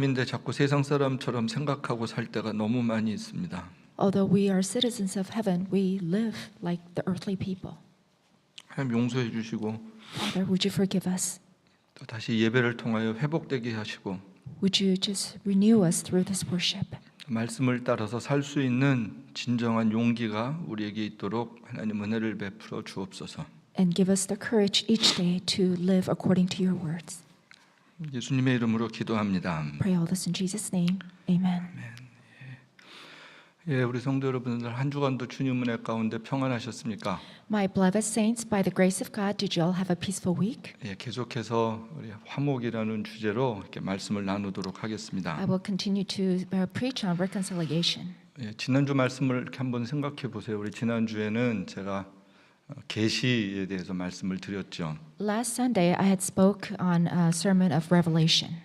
인데 자꾸 세상 사람처럼 생각하고 살 때가 너무 많이 있습니다. Although we are citizens of heaven, we live like the earthly people. 하나님 용서해 주시고 Father, would you forgive us? 또 다시 예배를 통하여 회복되게 하시고 Would you just renew us through this worship? 말씀을 따라서 살 수 있는 진정한 용기가 우리에게 있도록 하나님 은혜를 베풀어 주옵소서. And give us the courage each day to live according to your words. 예수님의 이름으로 기도합니다. Pray all this in Jesus' name. Amen. 예, 우리 성도 여러분들 한 주간도 주님 은혜 가운데 평안하셨습니까? My beloved saints, by the grace of God, did you all have a peaceful week? 예, 계속해서 우리 화목이라는 주제로 이렇게 말씀을 나누도록 하겠습니다. I will continue to preach on reconciliation. 예, 지난주 말씀을 이렇게 한번 생각해 보세요. 우리 지난주에는 제가 계시에 대해서 말씀을 드렸죠. Last Sunday, I had spoke on a sermon of Revelation.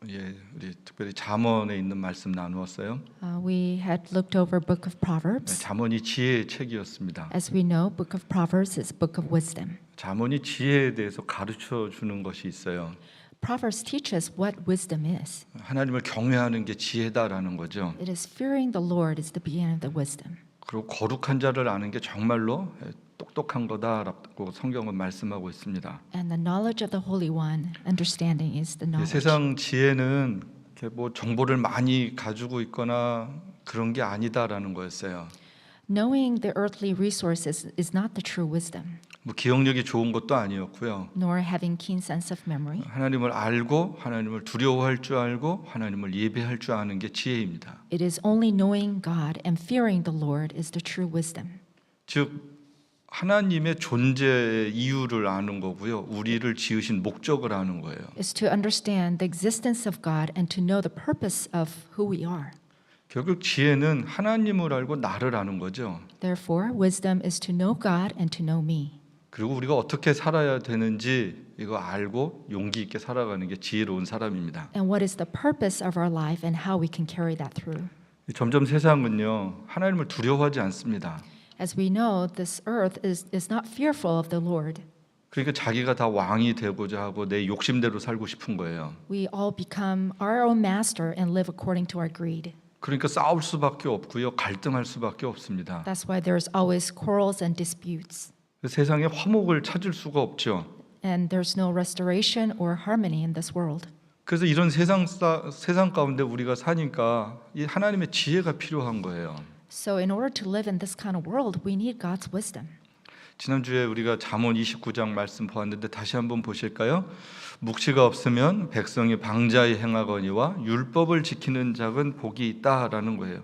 예, 우리 특별히 잠언에 있는 말씀 나누었어요. We had looked over Book of 네, Proverbs. 잠언이 지혜의 책이었습니다. As we know, Book of Proverbs is Book of wisdom. 잠언이 지혜에 대해서 가르쳐 주는 것이 있어요. Proverbs teach us what wisdom is. 하나님을 경외하는 게 지혜다라는 거죠. It is fearing the Lord is the beginning of the wisdom. 그리고 거룩한 자를 아는 게 정말로 똑똑한 거다라고 성경은 말씀하고 있습니다. And the knowledge of the Holy One, understanding is the knowledge. 세상 지혜는 이렇게 뭐 정보를 많이 가지고 있거나 그런 게 아니다라는 거였어요. Knowing the earthly resources is not the true wisdom, 뭐 기억력이 좋은 것도 아니었고요. nor having keen sense of memory. 하나님을 알고 하나님을 두려워할 줄 알고 하나님을 예배할 줄 아는 게 지혜입니다. It is only knowing God and fearing the Lord is the true wisdom. 즉 하나님의 존재의 이유를 아는 거고요. 우리를 지으신 목적을 아는 거예요. Is to understand the existence of God and to know the purpose of who we are. 결국 지혜는 하나님을 알고 나를 아는 거죠. Therefore, wisdom is to know God and to know me. 그리고 우리가 어떻게 살아야 되는지 이거 알고 용기 있게 살아가는 게 지혜로운 사람입니다. And what is the purpose of our life and how we can carry that through. 점점 세상은요. 하나님을 두려워하지 않습니다. As we know, this earth is not fearful of the Lord. 그러니까 자기가 다 왕이 되고자 하고 내 욕심대로 살고 싶은 거예요. We all become our own master and live according to our greed. 그러니까 싸울 수밖에 없고요. 갈등할 수밖에 없습니다. That's why there's always quarrels and disputes. 세상에 화목을 찾을 수가 없죠. And there's no restoration or harmony in this world. 그래서 이런 세상 가운데 우리가 사니까 이 하나님의 지혜가 필요한 거예요. So in order to live in this kind of world, we need God's wisdom. 지난주에 우리가 잠언 29장 말씀 보았는데 다시 한번 보실까요? 묵시가 없으면 백성이 방자히 행하거니와 율법을 지키는 자는 복이 있다라는 거예요.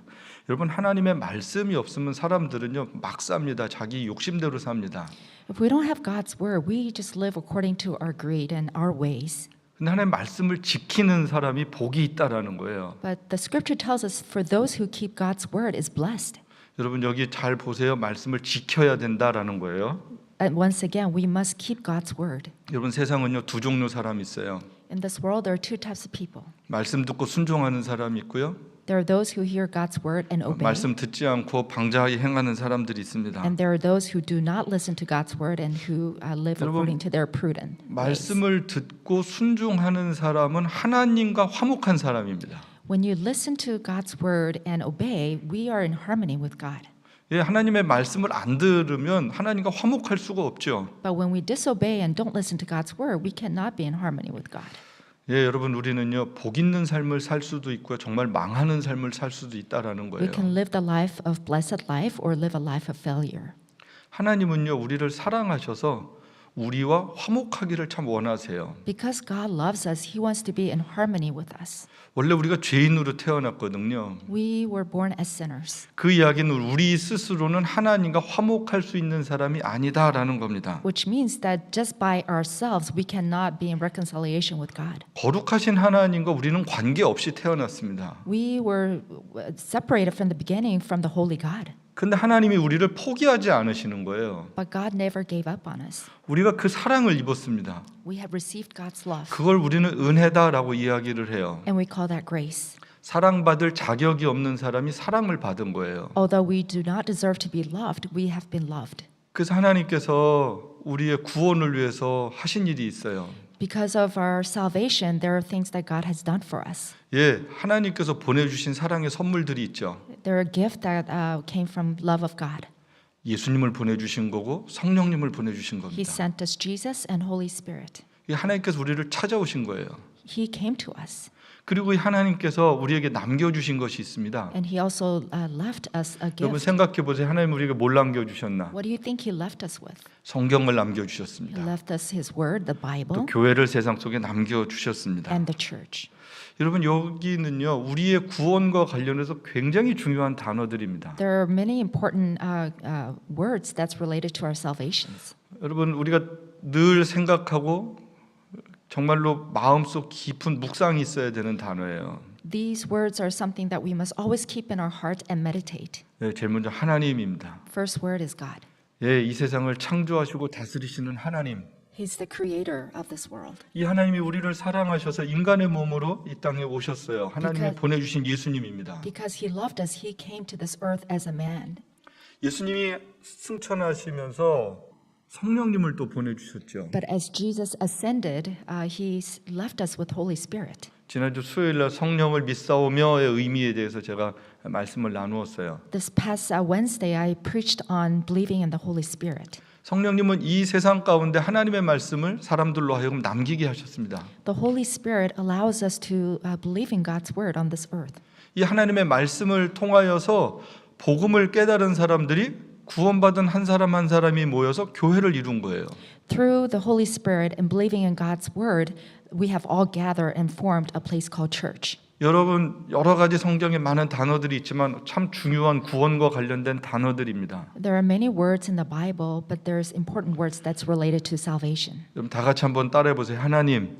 여러분 하나님의 말씀이 없으면 사람들은요 막 삽니다. 자기 욕심대로 삽니다. If we don't have God's word, we just live according to our greed and our ways. 근데 하나님의 말씀을 지키는 사람이 복이 있다라는 거예요. But the scripture tells us for those who keep God's word is blessed. 여러분 여기 잘 보세요. 말씀을 지켜야 된다라는 거예요. And once again, we must keep God's word. 여러분 세상은요 두 종류 사람이 있어요. In this world, there are two types of people. 말씀 듣고 순종하는 사람이 있고요. There are those who hear God's word and obey. 말씀 듣지 않고 방자하게 행하는 사람들이 있습니다. And there are those who do not listen to God's word and who live according to their prudent ways. 말씀을 듣고 순종하는 사람은 하나님과 화목한 사람입니다. When you listen to God's word and obey, we are in harmony with God. 예, 하나님의 말씀을 안 들으면 하나님과 화목할 수가 없죠. But when we disobey and don't listen to God's word, we cannot be in harmony with God. 예, 여러분 우리는요 복 있는 삶을 살 수도 있고요, 정말 망하는 삶을 살 수도 있다라는 We 거예요. can live the life of blessed life or live a life of failure. 하나님은요 우리를 사랑하셔서 우리와 화목하기를 참 원하세요. Because God loves us, He wants to be in harmony with us. 원래 우리가 죄인으로 태어났거든요. We were born as sinners, 그 이야기는 우리 스스로는 하나님과 화목할 수 있는 사람이 아니다라는 겁니다. which means that just by ourselves we cannot be in reconciliation with God. 거룩하신 하나님과 우리는 관계없이 태어났습니다. We were separated from the beginning from the holy God. 근데 하나님이 우리를 포기하지 않으시는 거예요. But God never gave up on us. 우리가 그 사랑을 입었습니다. We have received God's love, 그걸 우리는 은혜다라고 이야기를 해요. and we call that grace. 사랑받을 자격이 없는 사람이 사랑을 받은 거예요. Although we do not deserve to be loved, we have been loved. 그래서 하나님께서 우리의 구원을 위해서 하신 일이 있어요. Because of our salvation, there are things that God has done for us. 예, 하나님께서 보내주신 사랑의 선물들이 있죠. They're a gift that came from love of God. 예수님을 보내주신 거고 성령님을 보내주신 He 겁니다. sent us Jesus and Holy Spirit. 이 하나님께서 우리를 찾아오신 거예요. He came to us. 그리고 이 하나님께서 우리에게 남겨주신 것이 있습니다. And He also left us a 여러분 gift. 생각해 보세요. 하나님 우리에게 뭘 남겨주셨나? What do you think He left us with? 성경을 He 남겨주셨습니다. left us His Word, the Bible, 또 교회를 세상 속에 남겨주셨습니다. and the church. 여러분 여기는요 우리의 구원과 관련해서 굉장히 중요한 단어들입니다. There are many important words that's related to our salvations. 여러분 우리가 늘 생각하고 정말로 마음속 깊은 묵상이 있어야 되는 단어예요. These words are something that we must always keep in our heart and meditate. 네, 제일 먼저 하나님입니다. First word is God. 예, 이 세상을 창조하시고 다스리시는 하나님. He's the creator of this world. 이 하나님이 우리를 사랑하셔서 인간의 몸으로 이 땅에 오셨어요. 하나님이 Because- 보내주신 예수님입니다. Because He loved us, He came to this earth as a man. 예수님이 승천하시면서 성령님을 또 보내주셨죠. But as Jesus ascended, He left us with Holy Spirit. 지난주 수요일날 성령을 믿사오며의 의미에 대해서 제가 말씀을 나누었어요. This past Wednesday, I preached on believing in the Holy Spirit. 성령님은 이 세상 가운데 하나님의 말씀을 사람들로 하여금 남기게 하셨습니다. The Holy Spirit allows us to believe in God's word on this earth. 이 하나님의 말씀을 통하여서 복음을 깨달은 사람들이 구원받은 한 사람 한 사람이 모여서 교회를 이룬 거예요. Through the Holy Spirit and believing in God's word, we have all gathered and formed a place called church. 여러분 여러 가지 성경에 많은 단어들이 있지만 참 중요한 구원과 관련된 단어들입니다. There are many words in the Bible, but there's important words that's related to salvation. 여러분 다 같이 한번 따라해 보세요. 하나님,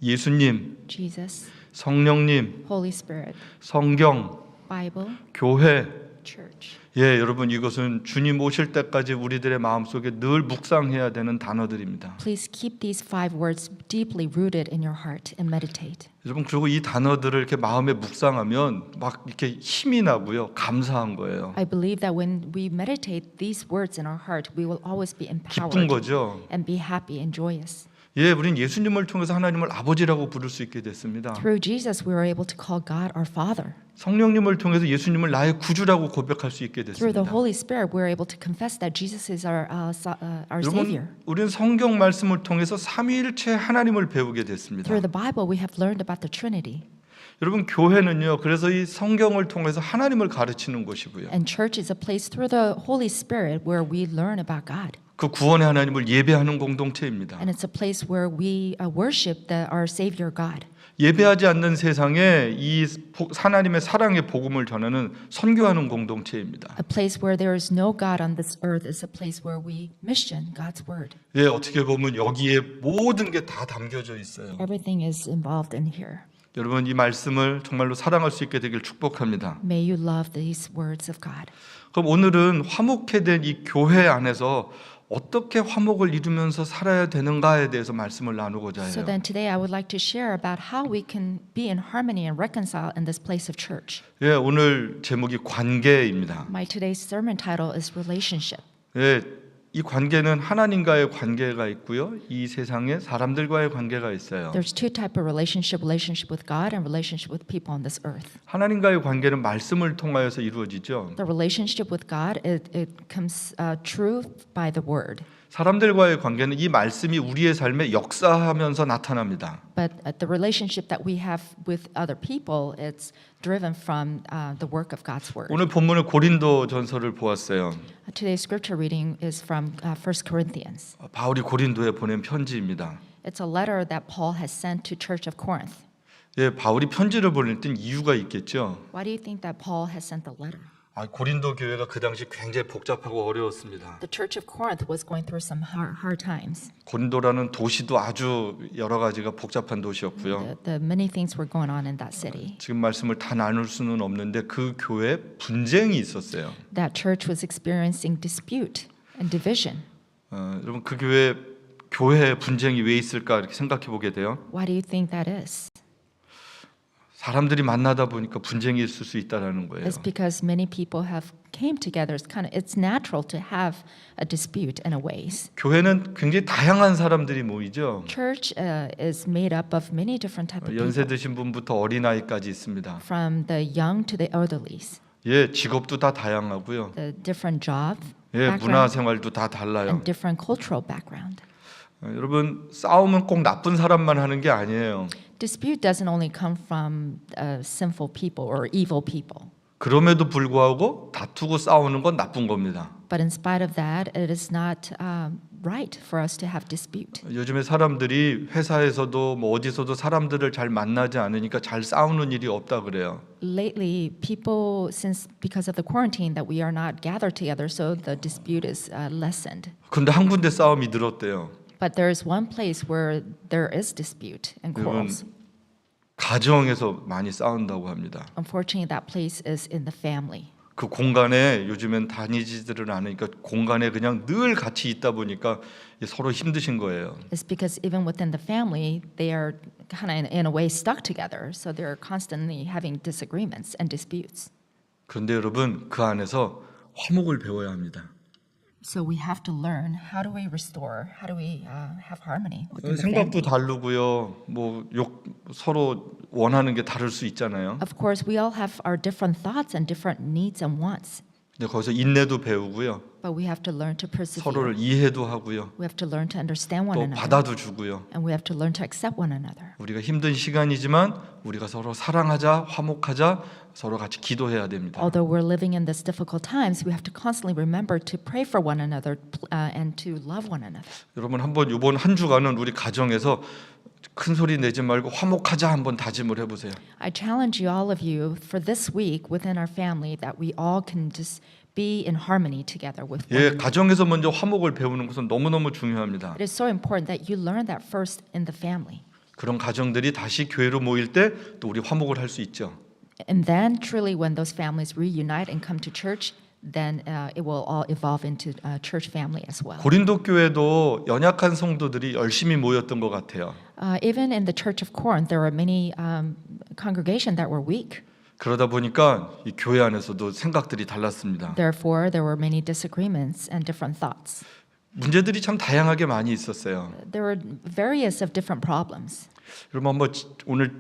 예수님, Jesus, 성령님, Holy Spirit, 성경, Bible, 교회. church. 예, 여러분 이것은 주님 오실 때까지 우리들의 마음속에 늘 묵상해야 되는 단어들입니다. Please keep these 5 words deeply rooted in your heart and meditate. 여러분 그리고 이 단어들을 이렇게 마음에 묵상하면 막 이렇게 힘이 나고요. 감사한 거예요. I believe that when we meditate these words in our heart, we will always be 기쁜 empowered 거죠. and be happy and joyous. 예, 우린 예수님을 통해서 하나님을 아버지라고 부를 수 있게 됐습니다. Through Jesus, we were able to call God our Father. 성령님을 통해서 예수님을 나의 구주라고 고백할 수 있게 Through the 됐습니다. Holy Spirit, we are able to confess that Jesus is our Savior. 여러분, 우리는 성경 말씀을 통해서 삼위일체 하나님을 배우게 됐습니다. Through the Bible, we have learned about the Trinity. 여러분 교회는요. 그래서 이 성경을 통해서 하나님을 가르치는 곳이고요. And church is a place through the Holy Spirit where we learn about God. 그 구원의 하나님을 예배하는 공동체입니다. And it's a place where we worship our Savior God. 예배하지 않는 세상에 이 하나님의 사랑의 복음을 전하는 선교하는 공동체입니다. A place where there is no God on this earth is a place where we mission God's word. 예, 어떻게 보면 여기에 모든 게 다 담겨져 있어요. Everything is involved in here. 여러분 이 말씀을 정말로 사랑할 수 있게 되길 축복합니다. May you love these words of God. 그럼 오늘은 화목해된 이 교회 안에서 어떻게 화목을 이루면서 살아야 되는가에 대해서 말씀을 나누고자 So 해요. then today I would like to share about how we can be in harmony and reconcile in this place of church. 예, 오늘 제목이 관계입니다. My today's sermon title is relationship. 예, 이 관계는 하나님과의 관계가 있고요. 이 세상에 사람들과의 관계가 있어요. There's 2 types of relationship with God and relationship with people on this earth. 하나님과의 관계는 말씀을 통하여서 이루어지죠. The relationship with God, it comes true by the word. 사람들과의 관계는 이 말씀이 우리의 삶에 역사하면서 나타납니다. But the relationship that we have with other people, it's driven from the work of God's word. 오늘 본문은 고린도 전서를 보았어요. Today's scripture reading is from 1 Corinthians. 바울이 고린도에 보낸 편지입니다. It's a letter that Paul has sent to Church of Corinth. 예, 바울이 편지를 보낼 땐 이유가 있겠죠. Why do you think that Paul has sent the letter? 고린도 교회가 그 당시 굉장히 복잡하고 어려웠습니다. The Church of Corinth was going through some hard times. 고린도라는 도시도 아주 여러 가지가 복잡한 도시였고요. The many things were going on in that city. 지금 말씀을 다 나눌 수는 없는데 그 교회에 분쟁이 있었어요. That church was experiencing dispute and division. 여러분 그 교회에 분쟁이 왜 있을까 이렇게 생각해 보게 돼요. Why do you think that is? 사람들이 만나다 보니까 분쟁이 있을 수 있다라는 거예요. It's because many people have came together. It's natural to have a dispute in a ways. 교회는 굉장히 다양한 사람들이 모이죠. Church is made up of many different type of 연세 people, 드신 분부터 어린아이까지 있습니다. from the young to the elderlies. 예, 직업도 다 다양하고요. The different job 예, background 문화 생활도 다 달라요. and different cultural background. 여러분, 싸움은 꼭 나쁜 사람만 하는 게 아니에요. Dispute doesn't only come from sinful people or evil people. 그럼에도 불구하고 다투고 싸우는 건 나쁜 겁니다. But in spite of that, it is not right for us to have dispute. 요즘에 사람들이 회사에서도 뭐 어디서도 사람들을 잘 만나지 않으니까 잘 싸우는 일이 없다 그래요. Lately, people, because of the quarantine, that we are not gathered together, so the dispute is lessened. 근데 한 군데 싸움이 늘었대요. But there is one place where there is dispute and quarrels. 가정에서 많이 싸운다고 합니다. Unfortunately, that place is in the family. 그 공간에 요즘엔 다니지들을 않으니까 공간에 그냥 늘 같이 있다 보니까 서로 힘드신 거예요. It's because even within the family, they are kind of in a way stuck together, so they're constantly having disagreements and disputes. 그런데 여러분 그 안에서 화목을 배워야 합니다. So we have to learn how do we restore, how do we have harmony within the family. 생각도 다르고요. 뭐 서로 원하는 게 다를 수 있잖아요. Of course, we all have our different thoughts and different needs and wants, 근데 거기서 인내도 배우고요. but we have to learn to persevere. 서로를 이해도 하고요. We have to learn to understand one 또 another, 받아도 주고요. and we have to learn to accept one another. 우리가 힘든 시간이지만 우리가 서로 사랑하자, 화목하자, 서로 같이 기도해야 됩니다. Although we're living in these difficult times, we have to constantly remember to pray for one another and to love one another. 여러분 한번 이번 한 주간은 우리 가정에서 큰 소리 내지 말고 화목하자 한번 다짐을 해보세요. I challenge you, all of you, for this week within our family, that we all can just be in harmony together with one 예, another. 가정에서 먼저 화목을 배우는 것은 너무너무 중요합니다. It is so important that you learn that first in the family. 그런 가정들이 다시 교회로 모일 때 또 우리 화목을 할 수 있죠. And then truly when those families reunite and come to church, then it will all evolve into a church family as well. 고린도 교회도 연약한 성도들이 열심히 모였던 것 같아요. Even in the church of Corinth, there were many congregations that were weak. 그러다 보니까 이 교회 안에서도 생각들이 달랐습니다. Therefore, there were many disagreements and different thoughts. 문제들이 참 다양하게 많이 있었어요. There were various of different problems. 여러분 한번 오늘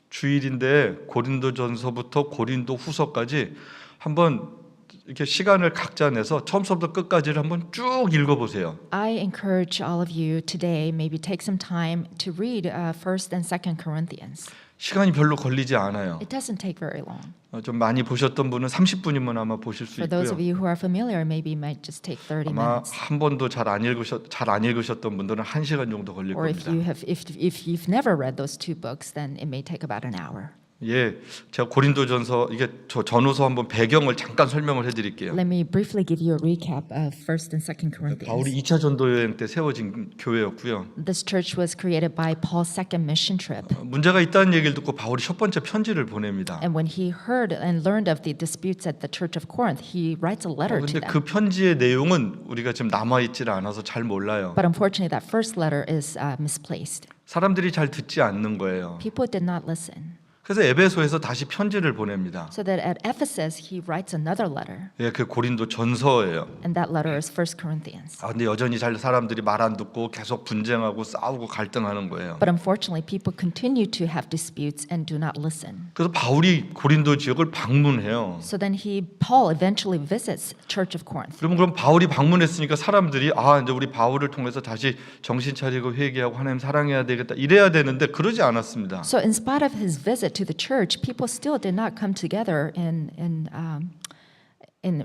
주일인데 고린도전서부터 고린도후서까지 한번 이렇게 시간을 각자 내서 처음부터 끝까지를 한번 쭉 읽어보세요. I encourage all of you today, maybe take some time to read 1st and 2nd Corinthians. 시간이 별로 걸리지 않아요. It doesn't take very long. 좀 많이 보셨던 분은 30분이면 아마 보실 수 For those of 있고요. you who are familiar, maybe it might just take 30 아마 minutes. 한 번도 잘 안 읽으셨던 분들은 1시간 정도 걸릴 Or if 겁니다. if you've never read those two books, then it may take about an hour. 예, 제가 고린도전서 이게 전후서 한번 배경을 잠깐 설명을 해드릴게요. Let me briefly give you a recap of 1st and 2nd Corinthians. 바울이 2차 전도 여행 때 세워진 교회였고요. This church was created by Paul's second mission trip. 문제가 있다는 얘기를 듣고 바울이 첫 번째 편지를 보냅니다. And when he heard and learned of the disputes at the church of Corinth, he writes a letter to 근데 them. 그 편지의 내용은 우리가 지금 남아 있질 않아서 잘 몰라요. But unfortunately, that first letter is misplaced. 사람들이 잘 듣지 않는 거예요. People did not listen. 그래서 에베소에서 다시 편지를 보냅니다. So that at Ephesus, he writes another letter. 예, 그 고린도 전서예요. And that letter is 1 Corinthians. 근데 여전히 잘 사람들이 말 안 듣고 계속 분쟁하고 싸우고 갈등하는 거예요. But unfortunately, people continue to have disputes and do not listen. 그래서 바울이 고린도 지역을 방문해요. So then Paul eventually visits Church of Corinth. 그럼 바울이 방문했으니까 사람들이 이제 우리 바울을 통해서 다시 정신 차리고 회개하고 하나님 사랑해야 되겠다 이래야 되는데 그러지 않았습니다. So in spite of his visit to the church, people still did not come together in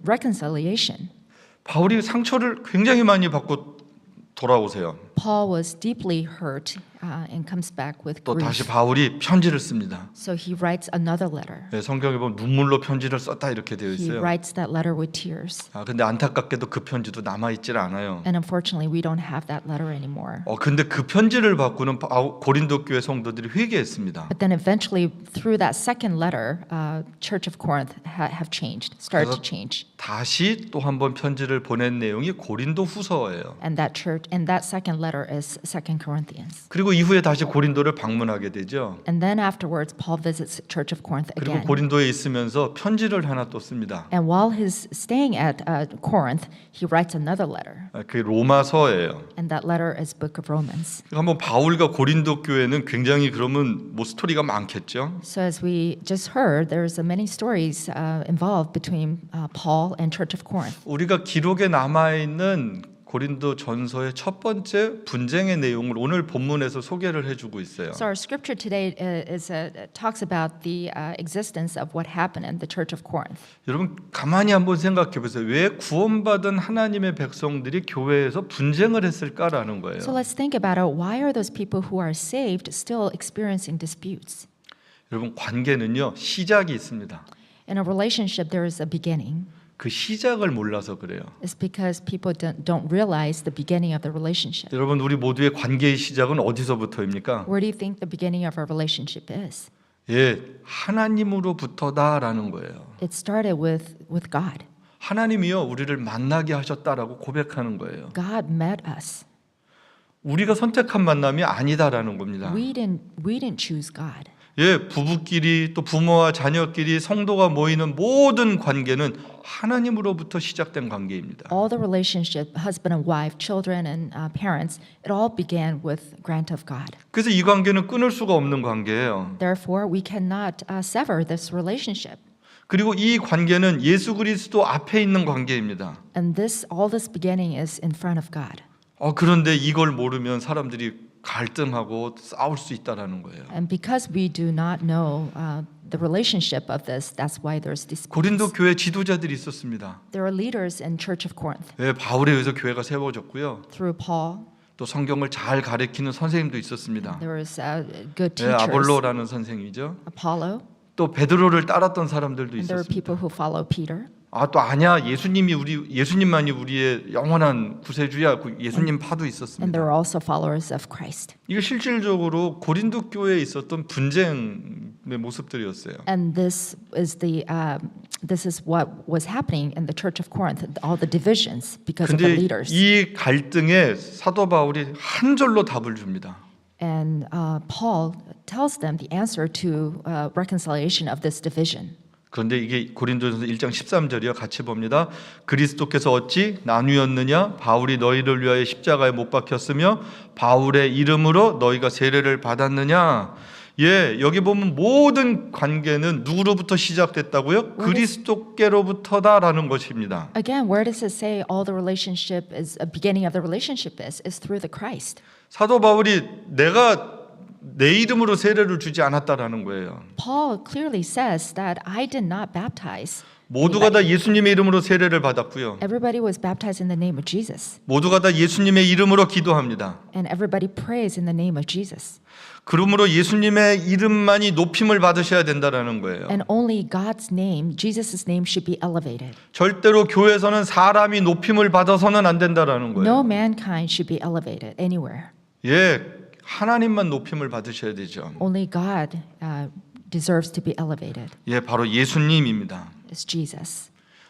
reconciliation. 바울이 상처를 굉장히 많이 받고 돌아오세요. Paul was deeply hurt and comes back with 또 다시 grief. 바울이 편지를 씁니다. So he writes another letter. 네, 성경에 보면 눈물로 편지를 썼다 이렇게 되어 He 있어요. writes that letter with tears. 근데 안타깝게도 그 편지도 남아 있질 않아요. And unfortunately, we don't have that letter anymore. 근데 그 편지를 받고는 고린도 교회 성도들이 회개했습니다. But then eventually, through that second letter, Church of Corinth have changed, started to change. 다시 또 한 번 편지를 보낸 내용이 고린도 후서예요. And that second letter letter is 2 Corinthians. 그리고 이후에 다시 고린도를 방문하게 되죠. And then afterwards, Paul visits Church of Corinth 그리고 again. 고린도에 있으면서 편지를 하나 또 씁니다. And while he's staying at Corinth, he writes another letter. 그게 로마서예요. And that letter is Book of Romans. 한번 바울과 고린도 교회는 굉장히 그러면 뭐 스토리가 많겠죠. So as we just heard, there's many stories involved between Paul and Church of Corinth. 우리가 기록에 남아 있는 고린도 전서의 첫 번째 분쟁의 내용을 오늘 본문에서 소개를 해주고 있어요. So our scripture today talks about the existence of what happened in the Church of Corinth. 여러분 가만히 한번 생각해 보세요. 왜 구원받은 하나님의 백성들이 교회에서 분쟁을 했을까라는 거예요. So let's think about it. Why are those people who are saved still experiencing disputes? 여러분 관계는요 시작이 있습니다. In a relationship, there is a beginning. 그 시작을 몰라서 그래요. It's because people don't realize the beginning of the relationship. 여러분 우리 모두의 관계의 시작은 어디서부터입니까? Where do you think the beginning of our relationship is? 예, 하나님으로부터다라는 거예요. It started with God. 하나님이요 우리를 만나게 하셨다라고 고백하는 거예요. God met us. 우리가 선택한 만남이 아니다라는 겁니다. We didn't choose God. 예, 부부끼리 또 부모와 자녀끼리 성도가 모이는 모든 관계는 하나님으로부터 시작된 관계입니다. All the relationship, husband and wife, children and parents, it all began with grant of God. 그래서 이 관계는 끊을 수가 없는 관계예요. Therefore, we cannot sever this relationship. 그리고 이 관계는 예수 그리스도 앞에 있는 관계입니다. And all this beginning is in front of God. 그런데 이걸 모르면 사람들이 갈등하고 싸울 수 있다라는 거예요. And because we do not know the relationship of this, that's why there's disputes. 고린도 교회 지도자들이 있었습니다. There are leaders in Church of Corinth. 예, 바울에 의해서 교회가 세워졌고요. Through Paul, 또 성경을 잘 가르치는 선생님도 있었습니다. there was good 예, teachers. 아볼로라는 선생님이죠. Apollo, 또 베드로를 따랐던 사람들도 and there were 있었습니다. people who follow Peter. 또 아니야 예수님만이 우리의 영원한 구세주야. 예수님 파도 And 있었습니다. there were also followers of Christ. 이게 실질적으로 고린도 교회에 있었던 분쟁의 모습들이었어요. And this is what was happening in the Church of Corinth, all the divisions because of the 근데 leaders. 이 갈등에 사도 바울이 한 절로 답을 줍니다. And Paul tells them the answer to reconciliation of this division. 그런데 이게 고린도전서 1장 13절이요. 같이 봅니다. 그리스도께서 어찌 나뉘었느냐? 바울이 너희를 위하여 십자가에 못 박혔으며 바울의 이름으로 너희가 세례를 받았느냐? 예, 여기 보면 모든 관계는 누구로부터 시작됐다고요? 그리스도께로부터다라는 것입니다. Again, where does it say all the relationship is a beginning of the relationship is through the Christ? 사도 바울이 내가 내 이름으로 세례를 주지 않았다라는 거예요. Paul clearly says that I did not baptize. 모두가 다 예수님의 이름으로 세례를 받았고요. Everybody was baptized in the name of Jesus. 모두가 다 예수님의 이름으로 기도합니다. And everybody prays in the name of Jesus. 그러므로 예수님의 이름만이 높임을 받으셔야 된다라는 거예요. And only God's name, Jesus' name should be elevated. 절대로 교회에서는 사람이 높임을 받아서는 안 된다라는 No 거예요. mankind should be elevated anywhere. 예, 하나님만 높임을 받으셔야 되죠. Only God deserves to be elevated. 예, 바로 예수님입니다. It's Jesus.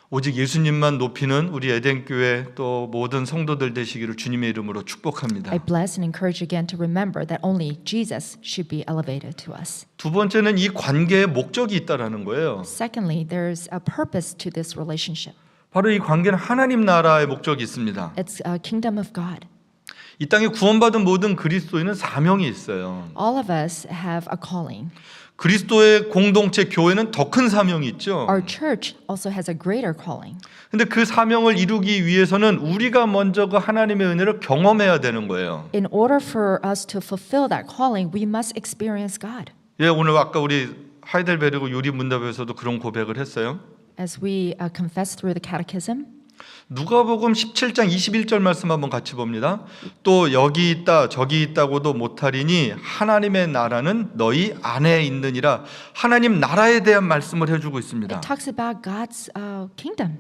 오직 예수님만 높이는 우리 에덴 교회 또 모든 성도들 되시기를 주님의 이름으로 축복합니다. I bless and encourage again to remember that only Jesus should be elevated to us. 두 번째는 이 관계에 목적이 있다라는 거예요. Secondly, there's a purpose to this relationship. 바로 이 관계는 하나님 나라의 목적이 있습니다. It's a kingdom of God. 이 땅에 구원받은 모든 그리스도인은 사명이 있어요. All of us have a calling. 그리스도의 공동체 교회는 더 큰 사명이 있죠. Our church also has a greater calling. 근데 그 사명을 이루기 위해서는 우리가 먼저 그 하나님의 은혜를 경험해야 되는 거예요. In order for us to fulfill that calling, we must experience God. 예, 오늘 아까 우리 하이델베르그 유리 문답에서도 그런 고백을 했어요. As we confess through the catechism, 누가복음 17장 21절 말씀 한번 같이 봅니다. 또 여기 있다 저기 있다고도 못하리니 하나님의 나라는 너희 안에 있느니라. 하나님 나라에 대한 말씀을 해주고 있습니다. it talks about God's kingdom.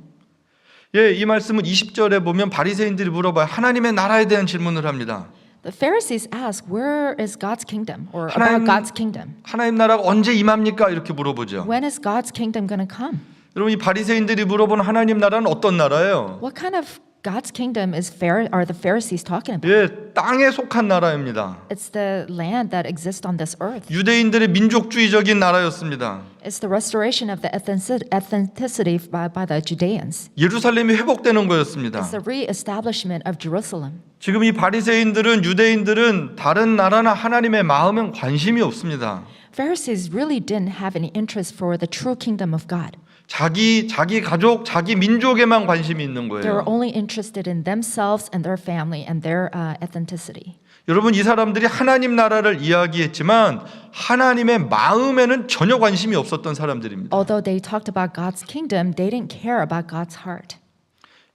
예, 이 말씀은 20절에 보면 바리새인들이 물어봐요. 하나님의 나라에 대한 질문을 합니다. The Pharisees ask, where is God's kingdom? Or 하나님- about God's kingdom. 하나님 나라가 언제 임합니까? 이렇게 물어보죠. When is God's kingdom going to come? 여러분 이 바리새인들이 물어본 하나님 나라는 어떤 나라예요? What kind of God's kingdom is are the Pharisees talking about? 예, 땅에 속한 나라입니다. It's the land that exists on this earth. 유대인들의 민족주의적인 나라였습니다. It's the restoration of the ethnicity by the Judeans. 예루살렘이 회복되는 거였습니다. It's the reestablishment of Jerusalem. 지금 이 바리새인들은 유대인들은 다른 나라나 하나님의 마음엔 관심이 없습니다. Pharisees really didn't have any interest for the true kingdom of God. 자기 가족, 자기 민족에만 관심이 있는 They were 거예요. only interested in themselves and their family and their ethnicity. 여러분 이 사람들이 하나님 나라를 이야기했지만 하나님의 마음에는 전혀 관심이 없었던 사람들입니다. Although they talked about God's kingdom, they didn't care about God's heart.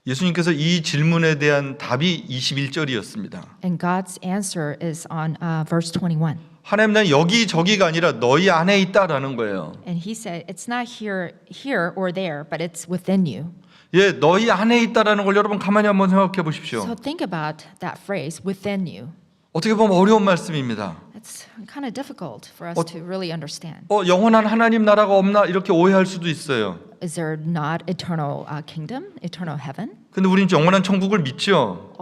예수님께서 이 질문에 대한 답이 21절이었습니다. And God's answer is on verse 21. 하나님 나라는 여기저기가 아니라 너희 안에 있다라는 거예요. And he said, it's not here or there, but it's within you. 예, 너희 안에 있다라는 걸 여러분 가만히 한번 생각해 보십시오. So think about that phrase, within you. 어떻게 보면 어려운 말씀입니다. It's kind of difficult for us to really understand. 영원한 하나님 나라가 없나 이렇게 오해할 수도 있어요. Is there not eternal kingdom, eternal heaven? 근데 우리는 영원한 천국을 믿죠.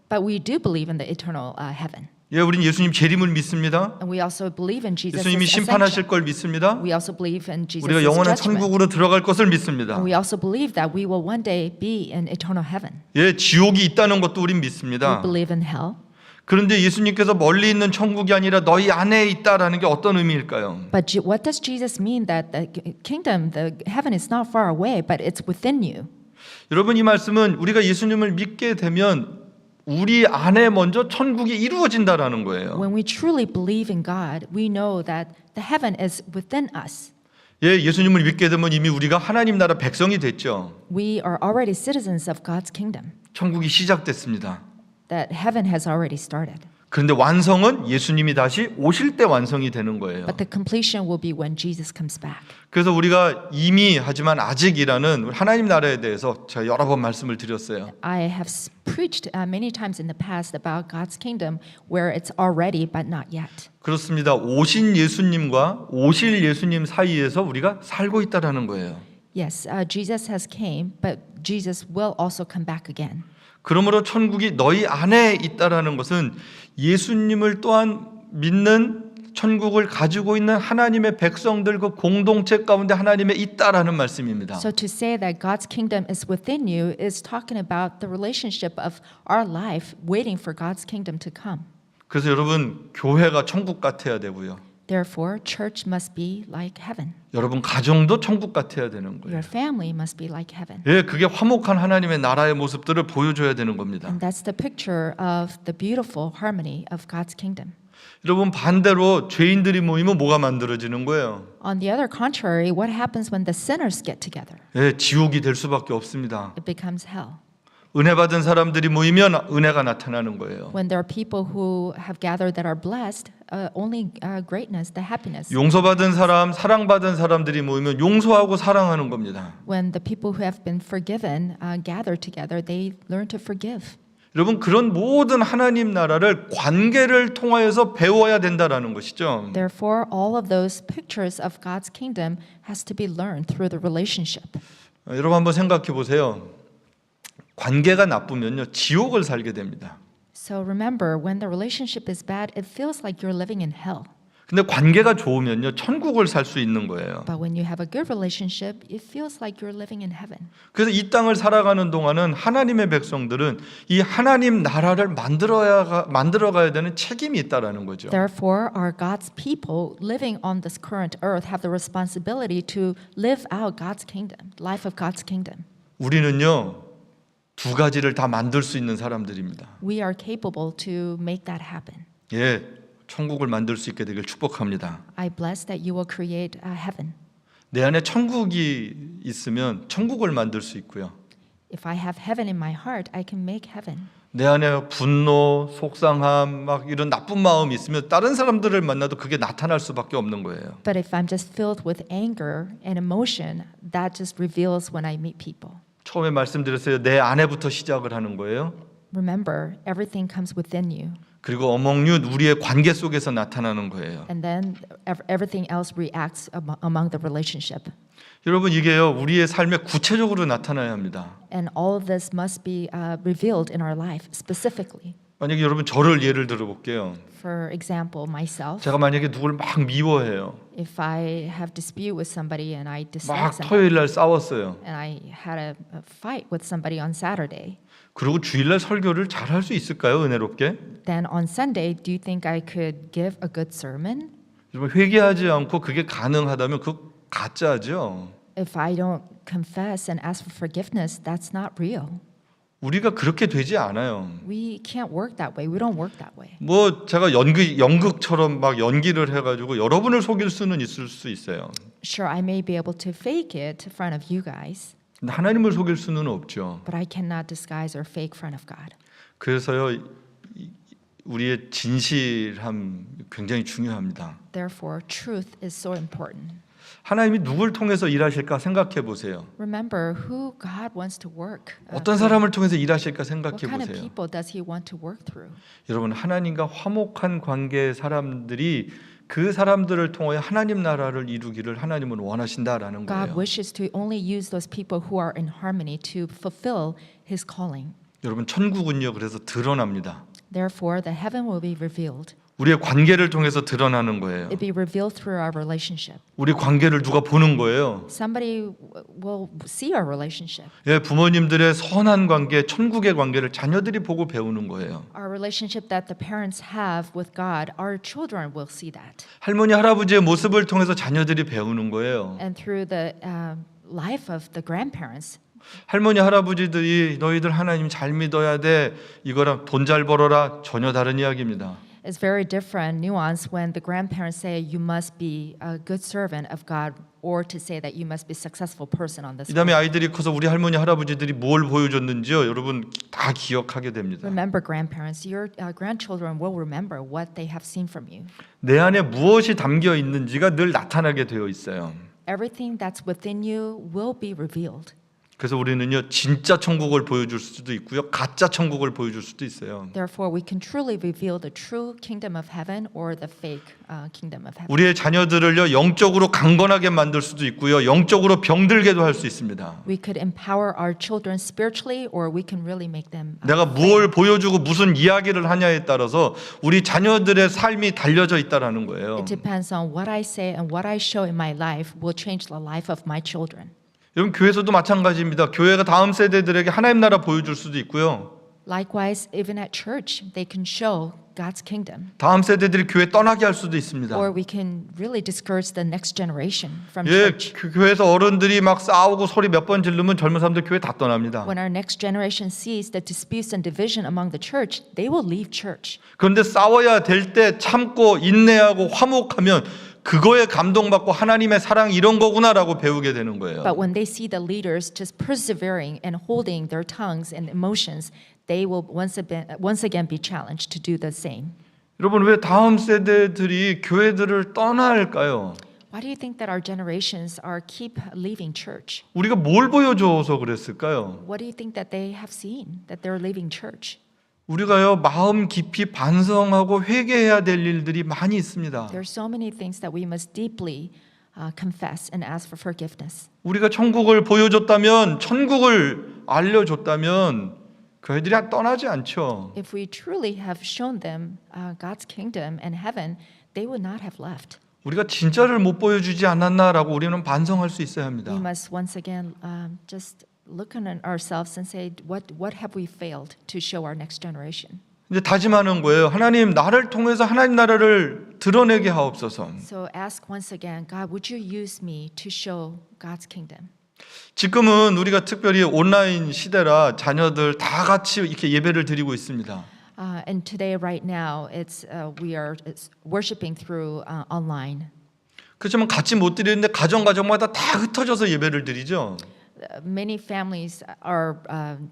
But we do believe in the eternal heaven. 예, 우리는 예수님 재림을 믿습니다. And we also believe in Jesus' 예수님이 심판하실 ascension. 걸 믿습니다. We also believe in Jesus' 우리가 영원한 judgment. 천국으로 들어갈 것을 믿습니다. And we also believe that we will one day be in eternal heaven. 예, 지옥이 있다는 것도 우린 We 믿습니다. believe in hell. 그런데 예수님께서 멀리 있는 천국이 아니라 너희 안에 있다라는 게 어떤 의미일까요? But what does Jesus mean that the kingdom, the heaven is not far away, but it's within you? 여러분 이 말씀은 우리가 예수님을 믿게 되면 우리 안에 먼저 천국이 이루어진다라는 거예요. When we truly believe in God, we know that the heaven is within us. 예, 예수님을 믿게 되면 이미 우리가 하나님 나라 백성이 됐죠. We are already citizens of God's kingdom. 천국이 시작됐습니다. That heaven has already started. 그런데 완성은 예수님이 다시 오실 때 완성이 되는 거예요. But the completion will be when Jesus comes back. 그래서 우리가 이미 하지만 아직이라는 하나님 나라에 대해서 제가 여러 번 말씀을 드렸어요. I have preached many times in the past about God's kingdom where it's already but not yet. 그렇습니다. 오신 예수님과 오실 예수님 사이에서 우리가 살고 있다라는 거예요. Yes, Jesus has came, but Jesus will also come back again. 그러므로 천국이 너희 안에 있다라는 것은 예수님을 또한 믿는 천국을 가지고 있는 하나님의 백성들 그 공동체 가운데 하나님에 있다라는 말씀입니다. So to say that God's kingdom is within you is talking about the relationship of our life waiting for God's kingdom to come. 그래서 여러분 교회가 천국 같아야 되고요. Therefore, church must be like heaven. 여러분 가정도 천국 같아야 되는 거예요. Your family must be like heaven. 예, 그게 화목한 하나님의 나라의 모습들을 보여줘야 되는 겁니다. And that's the picture of the beautiful harmony of God's kingdom. 여러분 반대로 죄인들이 모이면 뭐가 만들어지는 거예요? On the other contrary, what happens when the sinners get together? 예, 지옥이 될 수밖에 없습니다. It becomes hell. 은혜 받은 사람들이 모이면 은혜가 나타나는 거예요. When there are people who have gathered that are blessed, only greatness, the happiness. 용서받은 사람, 사랑받은 사람들이 모이면 용서하고 사랑하는 겁니다. When the people who have been forgiven gather together, they learn to forgive. 여러분 그런 모든 하나님 나라를 관계를 통하여서 배워야 된다라는 것이죠. Therefore, all of those pictures of God's kingdom has to be learned through the relationship. 여러분 한번 생각해 보세요. 관계가 나쁘면요 지옥을 살게 됩니다. So remember, when the relationship is bad, it feels like you're living in hell. 근데 관계가 좋으면요 천국을 살 수 있는 거예요. But when you have a good relationship, it feels like you're living in heaven. 그래서 이 땅을 살아가는 동안은 하나님의 백성들은 이 하나님 나라를 만들어가야 되는 책임이 있다라는 거죠. Therefore, our God's people living on this current earth have the responsibility to live out God's kingdom, life of God's kingdom. 우리는요 두 가지를 다 만들 수 있는 사람들입니다. We are capable to make that happen. 예, 천국을 만들 수 있게 되길 축복합니다. I bless that you will create a heaven. 내 안에 천국이 있으면 천국을 만들 수 있고요. If I have heaven in my heart, I can make heaven. 내 안에 분노, 속상함, 막 이런 나쁜 마음이 있으면 다른 사람들을 만나도 그게 나타날 수밖에 없는 거예요. But if I'm just filled with anger and emotion, that just reveals when I meet people. 처음에 말씀드렸어요. 내 안에부터 시작을 하는 거예요. Remember, everything comes within you. 그리고 어몽윤 우리의 관계 속에서 나타나는 거예요. And then everything else reacts among the relationship. 여러분 이게요 우리의 삶에 구체적으로 나타나야 합니다. And all of this must be revealed in our life specifically. 만약에 여러분 저를 예를 들어 볼게요. For example, myself, 제가 만약에 누구를 막 미워해요. if I have dispute with somebody and I dislike 막 somebody, 토요일 날 싸웠어요. and I had a fight with somebody on Saturday, 그리고 주일날 설교를 잘 할 수 있을까요? 은혜롭게? then on Sunday, do you think I could give a good sermon? 여러분 회개하지 않고 그게 가능하다면 그거 가짜죠. If I don't confess and ask for forgiveness, that's not real. 우리가 그렇게 되지 않아요. We can't work that way. We don't work that way. 뭐 제가 연극처럼 막 연기를 해가지고 여러분을 속일 수는 있을 수 있어요. Sure, I may be able to fake it in front of you guys, 근데 하나님을 속일 수는 없죠. but I cannot disguise or fake in front of God. 그래서요 우리의 진실함 굉장히 중요합니다. Therefore, truth is so important. 하나님이 누굴 통해서 일하실까 생각해 보세요. Remember who God wants to work. 어떤 사람을 통해서 일하실까 생각해 What kind of 보세요. people does He want to work through? 여러분 하나님과 화목한 관계의 사람들이 그 사람들을 통하여 하나님 나라를 이루기를 하나님은 원하신다라는 God 거예요. wishes to only use those people who are in harmony to fulfill His calling. 여러분 천국은요 그래서 드러납니다. Therefore, the heaven will be revealed. 우리의 관계를 통해서 드러나는 거예요. It be revealed through our relationship. 우리 관계를 누가 보는 거예요. Somebody will see our relationship. 예, 부모님들의 선한 관계, 천국의 관계를 자녀들이 보고 배우는 거예요. Our relationship that the parents have with God, our children will see that. 할머니 할아버지의 모습을 통해서 자녀들이 배우는 거예요. And through the life of the grandparents, 할머니 할아버지들이 너희들 하나님 잘 믿어야 돼. 이거랑 돈 잘 벌어라. 전혀 다른 이야기입니다. it's very different nuance when the grandparents say you must be a good servant of God or to say that you must be a successful person on this 이 다음에 earth. 아이들이 커서 우리 할머니 할아버지들이 뭘 보여줬는지요. 여러분 다 기억하게 됩니다. Remember, grandparents, your grandchildren will remember what they have seen from you. 내 안에 무엇이 담겨 있는지가 늘 나타나게 되어 있어요. Everything that's within you will be revealed. 그래서 우리는요 진짜 천국을 보여줄 수도 있고요 가짜 천국을 보여줄 수도 있어요. Therefore, we can truly reveal the true kingdom of heaven or the fake kingdom of heaven. 우리의 자녀들을요 영적으로 강건하게 만들 수도 있고요 영적으로 병들게도 할 수 있습니다. We could empower our children spiritually, or we can really make them. 내가 뭘 보여주고 무슨 이야기를 하냐에 따라서 우리 자녀들의 삶이 달려져 있다라는 거예요. It depends on what I say and what I show in my life will change the life of my children. 여러분 교회에서도 마찬가지입니다. 교회가 다음 세대들에게 하나님 나라 보여줄 수도 있고요. Likewise, even at church, they can show God's kingdom, 다음 세대들이 교회 떠나게 할 수도 있습니다. or we can really discourage the next generation from 예, church. 그 교회에서 어른들이 막 싸우고 소리 몇 번 지르면 젊은 사람들 교회 다 떠납니다. When our next generation sees the disputes and division among the church, they will leave church. 그런데 싸워야 될 때 참고 인내하고 화목하면 그거에 감동받고 하나님의 사랑 이런 거구나라고 배우게 되는 거예요. But when they see the leaders just persevering and holding their tongues and emotions, they will once again be challenged to do the same. 여러분 왜 다음 세대들이 교회들을 떠날까요? Why do you think that our generations keep leaving church? 우리가 뭘 보여줘서 그랬을까요? What do you think that they have seen that they're leaving church? 우리가요 마음 깊이 반성하고 회개해야 될 일들이 많이 있습니다. There are so many things that we must deeply confess and ask for forgiveness. 우리가 천국을 보여줬다면, 천국을 알려줬다면 그 애들이 떠나지 않죠. If we truly have shown them God's kingdom and heaven, they would not have left. 우리가 진짜를 못 보여주지 않았나라고 우리는 반성할 수 있어야 합니다. We must once again just look at ourselves and say, what have we failed to show our next generation? 이제 다짐하는 거예요. 하나님 나를 통해서 하나님 나라를 드러내게 하옵소서. So ask once again, God, would you use me to show God's kingdom? 지금은 우리가 특별히 온라인 시대라 자녀들 다 같이 이렇게 예배를 드리고 있습니다. And today, right now, we are worshiping through online. 그렇지만 같이 못 드리는데 가정마다 다 흩어져서 예배를 드리죠. many families are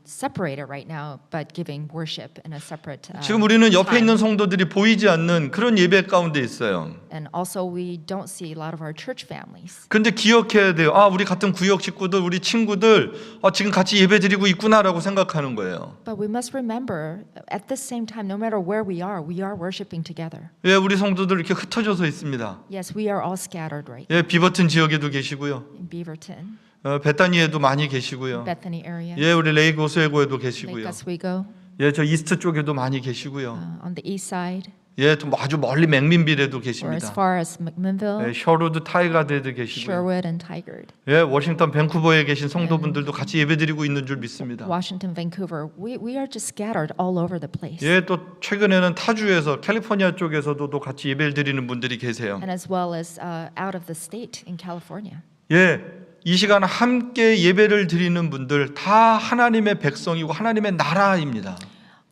separated right now, but giving worship in a separate. 지금 우리는 옆에 time. 있는 성도들이 보이지 않는 그런 예배 가운데 있어요. And also, we don't see a lot of our church families. 근데 기억해야 돼요. 아, 우리 같은 구역 식구들, 우리 친구들, 지금 같이 예배 드리고 있구나라고 생각하는 거예요. But we must remember, at the same time, no matter where we are worshiping together. 예, 우리 성도들 이렇게 흩어져서 있습니다. Yes, we are all scattered right 예, 비버튼 지역에도 계시고요. in Beaverton, 베타니에도 많이 계시고요. Bethany area, 예, 우리 레이크 오스웨고에도 Lake 계시고요. Oswego, 예, 저 이스트 쪽에도 많이 계시고요. on the east side, 예, 좀 아주 멀리 맥민빌에도 or as 계십니다. far as McMinnville, 예, 셔로드 타이가드에도 계시고요. Sherwood, and Tigard. 예, 워싱턴 밴쿠버에 계신 성도분들도 같이 예배드리고 있는 줄 믿습니다. Washington, Vancouver, we are just scattered all over the place. 예, 또 최근에는 타주에서 캘리포니아 쪽에서도 또 같이 예배를 드리는 분들이 계세요. And as well as out of the state in California. 예, 이 시간 함께 예배를 드리는 분들 다 하나님의 백성이고 하나님의 나라입니다.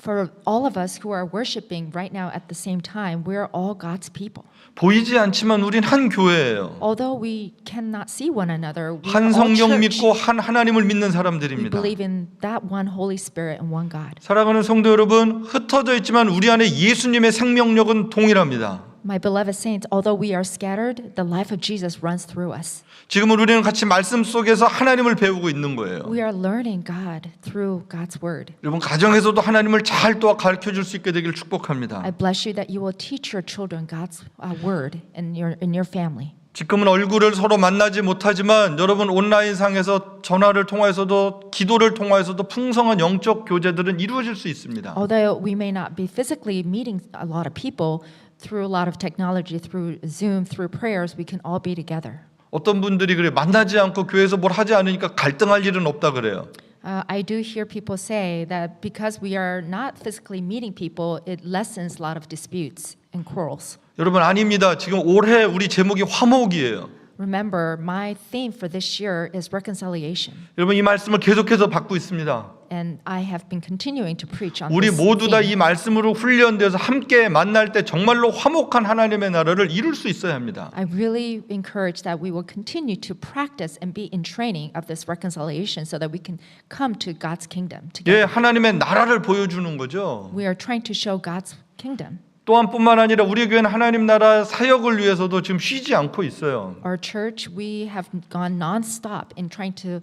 For all of us who are worshiping right now at the same time, we are all God's people. 보이지 않지만 우린 한 교회예요. Although we cannot see one another, we are 한 all 성령 church. 믿고 한 하나님을 믿는 We 사람들입니다. believe in that one Holy Spirit and one God. 사랑하는 성도 여러분, 흩어져 있지만 우리 안에 예수님의 생명력은 동일합니다. My beloved saints, although we are scattered, the life of Jesus runs through us. 지금은 우리는 같이 말씀 속에서 하나님을 배우고 있는 거예요. We are learning God through God's word. 여러분 가정에서도 하나님을 잘 또 가르쳐 줄 수 있게 되기를 축복합니다. I bless you that you will teach your children God's word in your family. 지금은 얼굴을 서로 만나지 못하지만 여러분 온라인 상에서 전화를 통해서도 기도를 통해서도 풍성한 영적 교제들은 이루어질 수 있습니다. Although we may not be physically meeting a lot of people, through a lot of technology, through Zoom, through prayers, we can all be together. 어떤 분들이 그래 만나지 않고 교회에서 뭘 하지 않으니까 갈등할 일은 없다 그래요. I do hear people say that because we are not physically meeting people, it lessens a lot of disputes and quarrels. 여러분 아닙니다. 지금 올해 우리 제목이 화목이에요. Remember, my theme for this year is reconciliation. 여러분 이 말씀을 계속해서 받고 있습니다. And I have been continuing to preach on 우리 this 모두 다 이 theme. 말씀으로 훈련돼서 함께 만날 때 정말로 화목한 하나님의 나라를 이룰 수 있어야 합니다. I really encourage that we will continue to practice and be in training of this reconciliation so that we can come to God's kingdom 예, together. 하나님의 나라를 보여주는 거죠. We are trying to show God's kingdom. 또한 뿐만 아니라 우리 교회는 하나님 나라 사역을 위해서도 지금 쉬지 않고 있어요. Our church, we have gone non-stop in trying to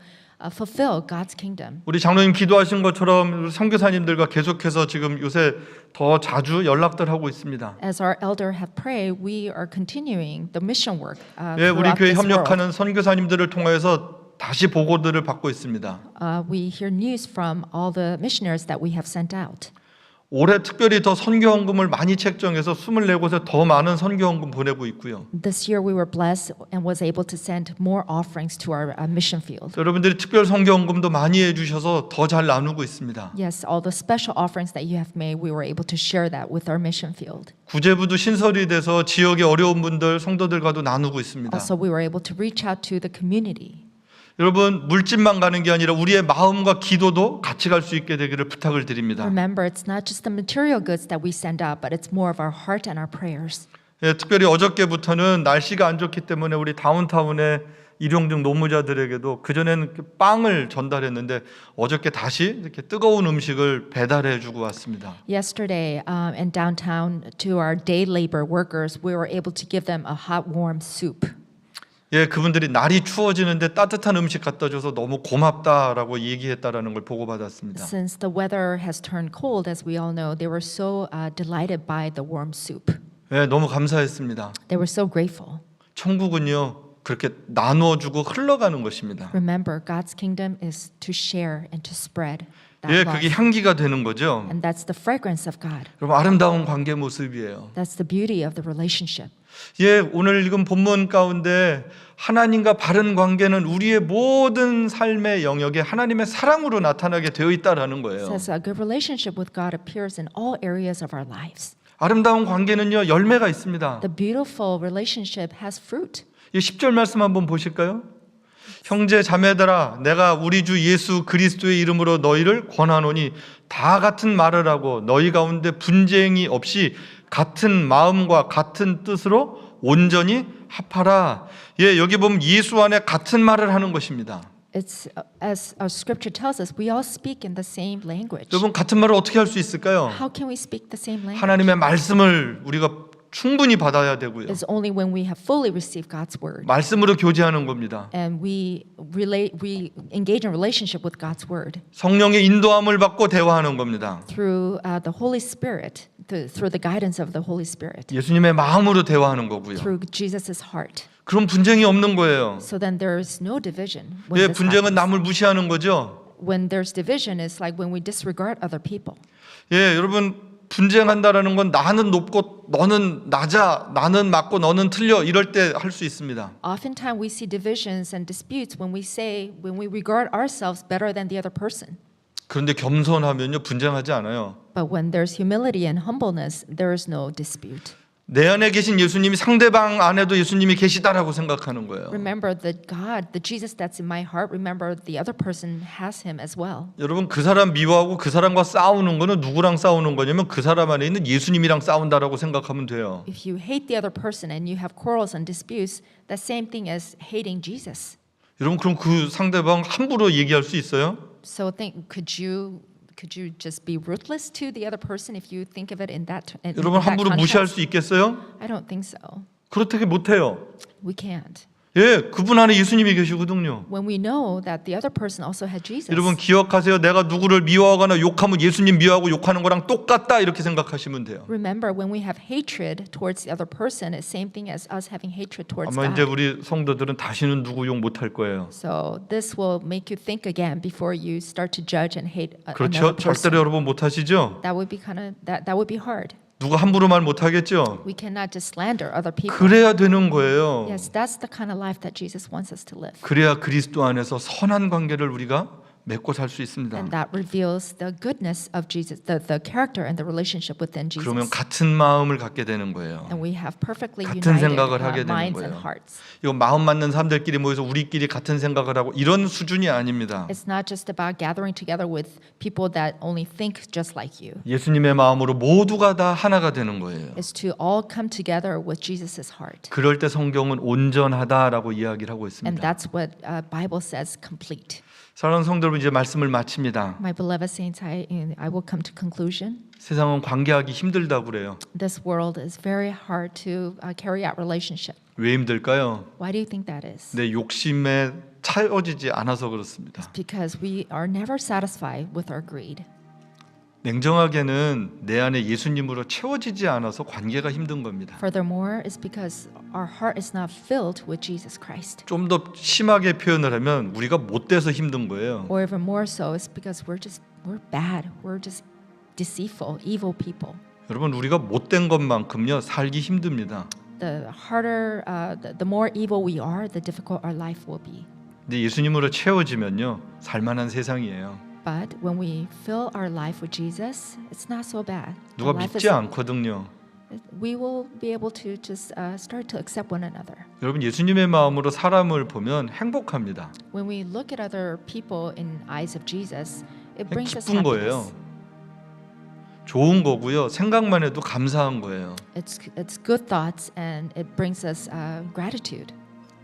fulfill God's kingdom. 우리 장로님 기도하신 것처럼 선교사님들과 계속해서 지금 요새 더 자주 연락들 하고 있습니다. As our elder have prayed, we are continuing the mission work 예, 우리 throughout 교회 this world. 협력하는 선교사님들을 통해서 다시 보고들을 받고 있습니다. We hear news from all the missionaries that we have sent out. 올해 특별히 더 선교헌금을 많이 책정해서 24곳에 더 많은 선교헌금 보내고 있고요. This year we were blessed and was able to send more offerings to our mission field. 여러분들이 특별 선교헌금도 많이 해주셔서 더 잘 나누고 있습니다. Yes, all the special offerings that you have made, we were able to share that with our mission field. 구제부도 신설이 돼서 지역의 어려운 분들, 성도들과도 나누고 있습니다. Also, we were able to reach out to the community. 여러분 물질만 가는 게 아니라 우리의 마음과 기도도 같이 갈 수 있게 되기를 부탁을 드립니다. Remember, it's not just the material goods that we send out, but it's more of our heart and our prayers. 예, 특별히 어저께부터는 날씨가 안 좋기 때문에 우리 다운타운의 일용직 노무자들에게도 그전에는 빵을 전달했는데 어저께 다시 이렇게 뜨거운 음식을 배달해 주고 왔습니다. Yesterday, in downtown, to our day labor workers, we were able to give them a hot, warm soup. 예, 그분들이 날이 추워지는데 따뜻한 음식 갖다 줘서 너무 고맙다라고 얘기했다라는 걸 보고받았습니다. Since the weather has turned cold, as we all know, they were so delighted by the warm soup. 예, 너무 감사했습니다. They were so grateful. 천국은요 그렇게 나누어주고 흘러가는 것입니다. Remember, God's kingdom is to share and to spread that 예, love. 그게 향기가 되는 거죠. And that's the fragrance of God. 여러분 아름다운 관계 모습이에요. That's the beauty of the relationship. 예, 오늘 읽은 본문 가운데 하나님과 바른 관계는 우리의 모든 삶의 영역에 하나님의 사랑으로 나타나게 되어 있다라는 It 거예요. says a good relationship with God appears in all areas of our lives. 아름다운 관계는요 열매가 있습니다. The beautiful relationship has fruit. 이 10절 말씀 한번 보실까요? 형제 자매들아 내가 우리 주 예수 그리스도의 이름으로 너희를 권하노니 다 같은 말을 하고 너희 가운데 분쟁이 없이 같은 마음과 같은 뜻으로 온전히 합하라. 예, 여기 보면 예수 안에 같은 말을 하는 것입니다. It's as our scripture tells us, we all speak in the same language. 여러분 같은 말을 어떻게 할 수 있을까요? How can we speak the same language? 하나님의 말씀을 우리가 충분히 받아야 되고요. It's only when we have fully received God's word 말씀으로 교제하는 겁니다. and we engage in relationship with God's word 성령의 인도함을 받고 대화하는 겁니다. through the Holy Spirit, through the guidance of the Holy Spirit, 예수님의 마음으로 대화하는 거고요. through Jesus' heart. 그럼 분쟁이 없는 거예요. So then there is no division. When, 예, this 분쟁은 happens. 남을 무시하는 거죠. When there's division, it's like when we disregard other people. 예, 여러분 분쟁한다라는 건 나는 높고 너는 낮아, 나는 맞고 너는 틀려 이럴 때 할 수 있습니다. Oftentimes we see divisions and disputes when we regard ourselves better than the other person. 그런데 겸손하면요 분쟁하지 않아요. But when there's humility and humbleness, there is no dispute. 내 안에 계신 예수님이 상대방 안에도 예수님이 계시다라고 생각하는 거예요. Remember the God, the Jesus that's in my heart. Remember the other person has him as well. 여러분 그 사람 미워하고 그 사람과 싸우는 거는 누구랑 싸우는 거냐면 그 사람 안에 있는 예수님이랑 싸운다라고 생각하면 돼요. If you hate the other person and you have quarrels and disputes, the same thing as hating Jesus. 여러분 그럼 그 상대방 함부로 얘기할 수 있어요? So could you just be ruthless to the other person if you think of it in that 여러분 함부로 무시할 context? 수 있겠어요? I don't think so. 그렇게 못해요. We can't. 예, 그분 안에 예수님이 계시거든요. When we know that the other person also had Jesus. 여러분 기억하세요. 내가 누구를 미워하거나 욕하면 예수님 미워하고 욕하는 거랑 똑같다 이렇게 생각하시면 돼요. Remember, when we have hatred towards the other person, it's same thing as us having hatred towards 아마 이제 God. 우리 성도들은 다시는 누구 욕 못할 거예요. So this will make you think again before you start to judge and hate 그렇죠? another person. 절대로 여러분 못하시죠? That would be that would be hard. 누가 함부로 말 못하겠죠? We cannot just slander other people. 그래야 되는 거예요. Yes, that's the kind of life that Jesus wants us to live. 그래야 그리스도 안에서 선한 관계를 우리가 맺고 살 수 있습니다. And that reveals the goodness of Jesus, the character and the relationship within Jesus. 그러면 같은 마음을 갖게 되는 거예요. And we have perfectly 같은 united 생각을 하게 되는 minds and 거예요. hearts. 이거 마음 맞는 사람들끼리 모여서 우리끼리 같은 생각을 하고 이런 수준이 아닙니다. It's not just about gathering together with people that only think just like you. 예수님의 마음으로 모두가 다 하나가 되는 거예요. It's to all come together with Jesus' heart. 그럴 때 성경은 온전하다라고 이야기를 하고 And 있습니다. that's what Bible says, complete. 사랑하는 성도 여러분 이제 말씀을 마칩니다. My beloved saints, I will come to conclusion. 세상은 관계하기 힘들다고 그래요. This world is very hard to carry out relationship. 왜 힘들까요? Why do you think that is? 내 욕심에 차여지지 않아서 그렇습니다. Because we are never satisfied with our greed. 냉정하게는 내 안에 예수님으로 채워지지 않아서 관계가 힘든 겁니다. Furthermore, it's because our heart is not filled with Jesus Christ. 좀 더 심하게 표현을 하면 우리가 못돼서 힘든 거예요. Or even more so, it's because we're bad. We're just deceitful, evil people. 여러분 우리가 못된 것만큼요 살기 힘듭니다. The harder, the more evil we are, the difficult our life will be. 근데 예수님으로 채워지면요 살만한 세상이에요. But when we fill our life with Jesus, it's not so bad. 누가 Our life 믿지 is- 않거든요. we will be able to just start to accept one another. 여러분 예수님의 마음으로 사람을 보면 행복합니다. When we look at other people in eyes of Jesus, it brings us 기쁜 거예요. happiness. 좋은 거고요. 생각만 해도 감사한 거예요. It's good thoughts and it brings us gratitude.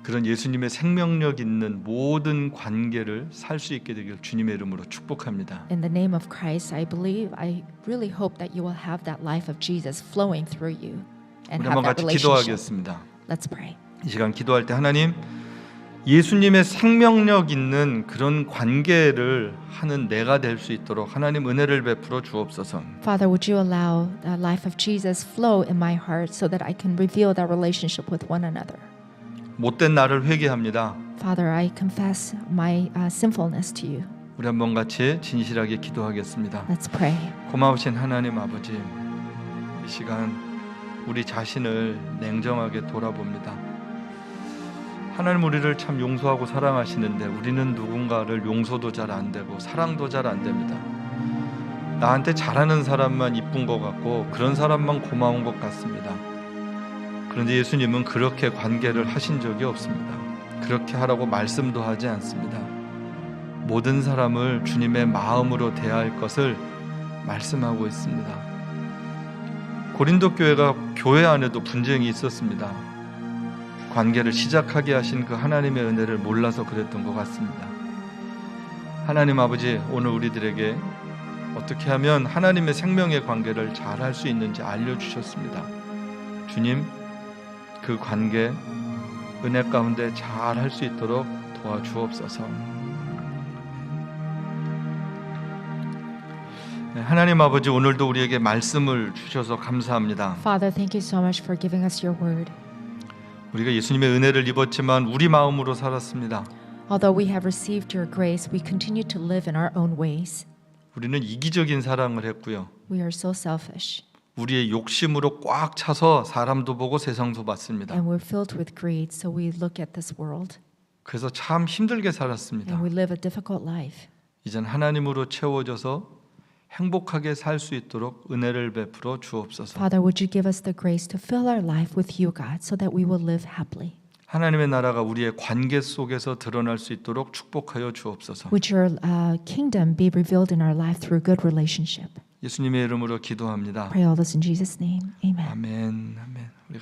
그런 예수님의 생명력 있는 모든 관계를 살 수 있게 되길 주님의 이름으로 축복합니다. In the name of Christ, I really hope that you will have that life of Jesus flowing through you and 우리 have 한번 that 같이 relationship. 기도하겠습니다. Let's pray. 이 시간 기도할 때 하나님 예수님의 생명력 있는 그런 관계를 하는 내가 될 수 있도록 하나님 은혜를 베풀어 주옵소서. Father, would you allow the life of Jesus flow in my heart so that I can reveal that relationship with one another? 못된 나를 회개합니다. Father, I confess my sinfulness to you. 우리 한번 같이 진실하게 기도하겠습니다. Let's pray. 고마우신 하나님 아버지, 이 시간 우리 자신을 냉정하게 돌아봅니다. 하나님 우리를 참 용서하고 사랑하시는데 우리는 누군가를 용서도 잘 안 되고 사랑도 잘 안 됩니다. 나한테 잘하는 사람만 이쁜 것 같고 그런 사람만 고마운 것 같습니다. 그런데 예수님은 그렇게 관계를 하신 적이 없습니다. 그렇게 하라고 말씀도 하지 않습니다. 모든 사람을 주님의 마음으로 대할 것을 말씀하고 있습니다. 고린도 교회가 교회 안에도 분쟁이 있었습니다. 관계를 시작하게 하신 그 하나님의 은혜를 몰라서 그랬던 것 같습니다. 하나님 아버지, 오늘 우리들에게 어떻게 하면 하나님의 생명의 관계를 잘 할 수 있는지 알려주셨습니다. 주님, 그 관계 은혜 가운데 잘 할 수 있도록 도와주옵소서. 하나님 아버지, 오늘도 우리에게 말씀을 주셔서 감사합니다. Father, thank you so much for giving us your word. 우리가 예수님의 은혜를 입었지만 우리 마음으로 살았습니다. Although we have received your grace, we continue to live in our own ways. 우리는 이기적인 사랑을 했고요. We are so selfish, 우리의 욕심으로 꽉 차서 사람도 보고 세상도 봤습니다. and we're filled with greed, so we look at this world, 그래서 참 힘들게 살았습니다. and we live a difficult life. 이젠 하나님으로 채워져서 행복하게 살 수 있도록 은혜를 베풀어 주옵소서. Father, would you give us the grace to fill our life with you, God, so that we will live happily? 하나님의 나라가 우리의 관계 속에서 드러날 수 있도록 축복하여 주옵소서. Would your kingdom be revealed in our life through good relationship? 예수님의 이름으로 기도합니다. Pray all this in Jesus' name. Amen. 아멘. 아멘.